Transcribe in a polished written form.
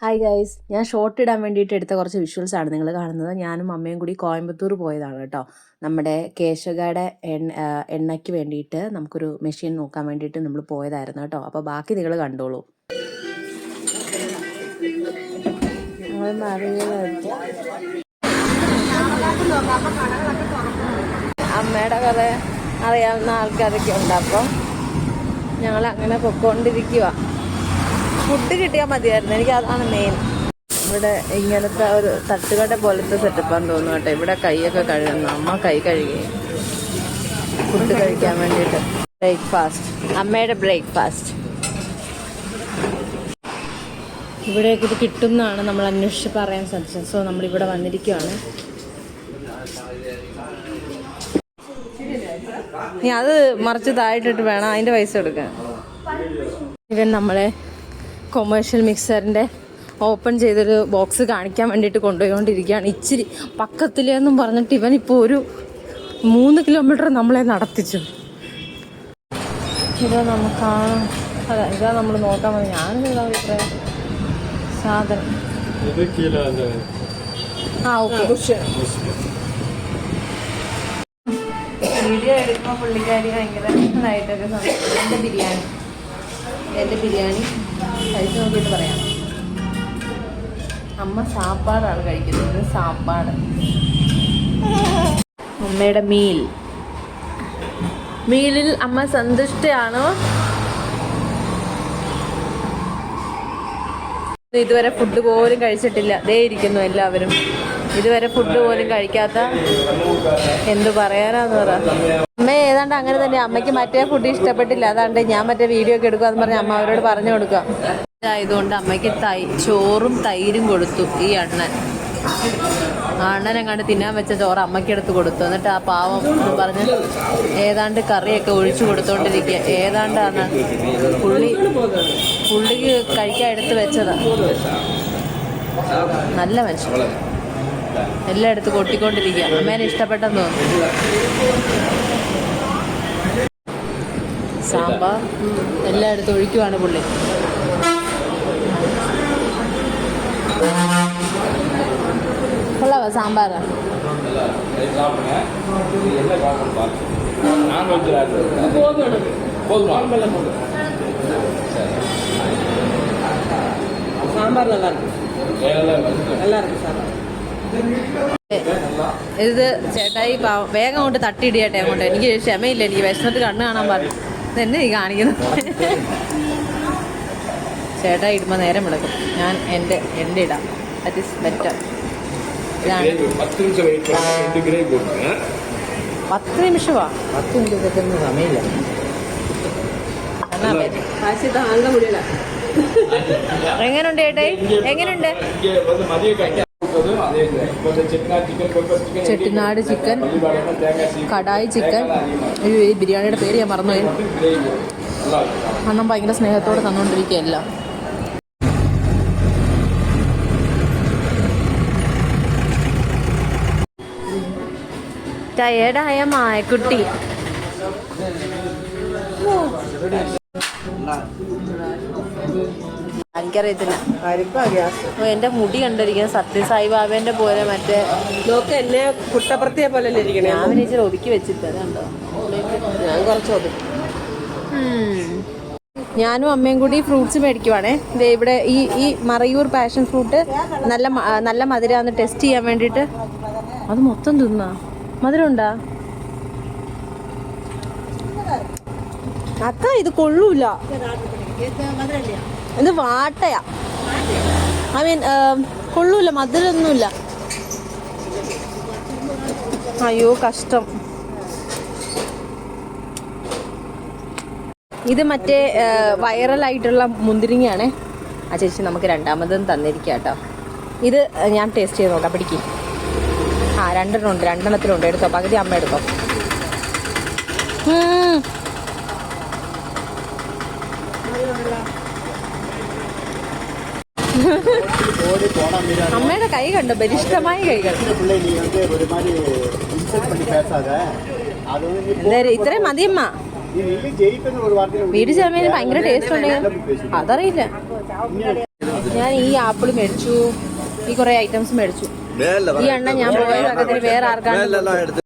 Hi guys, ഞാൻ short ഇടാൻ വേണ്ടിയിട്ട് എടുത്ത കുറച്ച് വിഷ്വൽസാണ് നിങ്ങൾ കാണുന്നത്. ഞാനും അമ്മയും കൂടി കോയമ്പത്തൂർ പോയതാണ് കേട്ടോ. നമ്മുടെ കേശകയുടെ എണ്ണയ്ക്ക് വേണ്ടിയിട്ട് നമുക്കൊരു മെഷീൻ നോക്കാൻ വേണ്ടിയിട്ട് നമ്മൾ പോയതായിരുന്നു കേട്ടോ. അപ്പോൾ ബാക്കി നിങ്ങൾ കണ്ടോളൂ. അമ്മയുടെ കഥ അറിയാവുന്ന ആൾക്കാരൊക്കെ ഉണ്ട്. അപ്പം ഞങ്ങൾ അങ്ങനെ പൊക്കോണ്ടിരിക്കുക. ഫുഡ് കിട്ടിയാൽ മതിയായിരുന്നു, എനിക്ക് അതാണ് മെയിൻ. ഇവിടെ ഇങ്ങനത്തെ ഒരു തട്ടുകട പോലത്തെ സെറ്റപ്പാന്ന് തോന്നുന്നു കേട്ടോ. ഇവിടെ കൈയൊക്കെ കഴുകുന്നു, അമ്മ കൈ കഴുകി ഫുഡ് കഴിക്കാൻ വേണ്ടിയിട്ട്. ബ്രേക്ക്ഫാസ്റ്റ്, അമ്മയുടെ ബ്രേക്ക്ഫാസ്റ്റ് ഇവിടേക്ക് ഇത് കിട്ടുന്നതാണ് നമ്മൾ അന്വേഷിച്ച് പറയാൻ സാധിച്ചത്. സോ നമ്മളിവിടെ വന്നിരിക്കുകയാണ്. ഇനി അത് മറിച്ച് താഴെട്ടിട്ട് വേണം അതിൻ്റെ പൈസ എടുക്കാൻ. ഇവൻ നമ്മളെ കൊമേഴ്ഷ്യൽ മിക്സറിൻ്റെ ഓപ്പൺ ചെയ്തൊരു ബോക്സ് കാണിക്കാൻ വേണ്ടിയിട്ട് കൊണ്ടുപോയിക്കൊണ്ടിരിക്കുകയാണ്. ഇച്ചിരി പക്കത്തിലെന്നും പറഞ്ഞിട്ട് ഇവനിപ്പോൾ ഒരു 3 കിലോമീറ്റർ നമ്മളെ നടത്തിച്ചു. ഇതാ നമുക്കാണ്, അതെ ഇതാ നമ്മൾ നോക്കാൻ മതി. ഞാനിതാ ഇത്ര സാധനം ഓക്കെ. വീഡിയോ എടുക്കുമ്പോൾ പുള്ളിക്കാരി ഭയങ്കര ഇതായിട്ടൊക്കെ സംസാരിക്കും. എൻ്റെ ബിരിയാണി കഴിച്ച് നോക്കിയിട്ട് പറയാം. അമ്മ സാപ്പാടാണ് കഴിക്കുന്നത്, സാപ്പാട്. അമ്മയുടെ മീലിൽ അമ്മ സന്തുഷ്ടയാണോ? ഇതുവരെ ഫുഡ് പോലും കഴിച്ചിട്ടില്ല. ദേ ഇരിക്കുന്നു എല്ലാവരും. ഇതുവരെ ഫുഡ് പോലും കഴിക്കാത്ത എന്ത് പറയാനാന്ന് പറ. അമ്മ ഏതാണ്ട് അങ്ങനെ തന്നെ. അമ്മയ്ക്ക് മറ്റേ ഫുഡ് ഇഷ്ടപ്പെട്ടില്ല, അതാണ്ട് ഞാൻ മറ്റേ വീഡിയോ ഒക്കെ എടുക്കുമെന്ന് പറഞ്ഞ് അമ്മ അവരോട് പറഞ്ഞു കൊടുക്കുക. ആയതുകൊണ്ട് അമ്മയ്ക്ക് ചോറും തൈരും കൊടുത്തു. ഈ അണ്ണനെങ്ങാണ്ട് തിന്നാൻ വെച്ച ചോറ് അമ്മയ്ക്കെടുത്ത് കൊടുത്തു. എന്നിട്ട് ആ പാവം എന്ന് പറഞ്ഞ് ഏതാണ്ട് കറിയൊക്കെ ഒഴിച്ചു കൊടുത്തോണ്ടിരിക്കുക. ഏതാണ്ടാണ് പുള്ളിക്ക് കഴിക്കാൻ എടുത്ത് വെച്ചതാ. നല്ല മനുഷ്യൻ, എല്ലാം എടുത്ത് കൊട്ടിക്കൊണ്ടിരിക്കുക. അമ്മേനെ ഇഷ്ടപ്പെട്ടെന്ന് തോന്നുന്നു. സാമ്പാർ എല്ലാം എടുത്ത് ഒഴിക്കുവാണ് പുള്ളി. കൊള്ളാവോ സാമ്പാർ? സാമ്പാർ ഇത് ചേട്ടായി വേഗം കൊണ്ട് തട്ടിയിടിയാട്ടെ അങ്ങോട്ട്. എനിക്ക് ക്ഷമയില്ല, എനിക്ക് വിശന്നിട്ട് കണ്ണ് കാണാൻ പറഞ്ഞു. ഇതെന്നെ ഈ കാണിക്കുന്നത്. ചേട്ടായി ഇടുമ്പോൾ നേരം വിളക്കും. ഞാൻ എൻ്റെ ഇടാം. That is better. ഇതാണ് 10 നിമിഷമാ. 10 മിനിറ്റ് സമയമില്ല. എങ്ങനെയുണ്ട് ചേട്ടായി? എങ്ങനെയുണ്ട്? Chettinad chicken, kadai chicken. ഈ ബിരിയാണിയുടെ പേര് ഞാൻ മറന്നുപോയി. അന്നും ഭയങ്കര സ്നേഹത്തോടെ തന്നുകൊണ്ടിരിക്കുകയല്ല. ടയേർഡായ മായക്കുട്ടി. എനിക്കറിയത്തില്ല. എന്റെ മുടി കണ്ടിരിക്കുന്നത് സത്യസായി ബാബേന്റെ പോലെ മറ്റേ എന്നെ കുട്ടപ്രത്തിയെ പോലെ ഞാൻ ഇച്ചിരി ഒതുക്കി വെച്ചിട്ട് അതുണ്ടോ. ഞാൻ കുറച്ച് ഒതുക്കി. ഞാനും അമ്മയും കൂടി ഫ്രൂട്ട്സ് മേടിക്കുവാണേ. ഇവിടെ ഈ മറയൂർ പാഷൻ ഫ്രൂട്ട് നല്ല മധുരമാണെന്ന് ടെസ്റ്റ് ചെയ്യാൻ വേണ്ടിയിട്ട്. അത് മൊത്തം തിന്നാ മധുരം ഉണ്ടാ? അക്ക ഇത് കൊള്ളൂല. ഇത് വാട്ടയാ. ഐ മീൻ കൊള്ളൂല, മധുരമൊന്നുമില്ല. അയ്യോ കഷ്ടം. ഇത് മറ്റേ വൈറലായിട്ടുള്ള മുന്തിരിങ്ങയാണേ. ആ ചേച്ചി നമുക്ക് രണ്ടാമതും തന്നിരിക്കുക കേട്ടോ. ഇത് ഞാൻ ടേസ്റ്റ് ചെയ്ത് നോക്കാം. പിടിക്കും. ആ 2 എടുത്തോ. പകുതി അമ്മ എടുത്തോ. അമ്മയുടെ കൈ കണ്ടോ, ബലിഷ്ടമായ കൈകൾ. എന്തായാലും ഇത്രയും മതിയമ്മ. വീട് ചേർന്നതിന് ഭയങ്കര ടേസ്റ്റ് ഉണ്ടെങ്കിൽ അതറിയില്ല. ഞാൻ ഈ ആപ്പിൾ മേടിച്ചു, ഈ കുറെ ഐറ്റംസ് മേടിച്ചു. ഈ എണ്ണ ഞാൻ പോയ വേറെ ആർക്കാണ്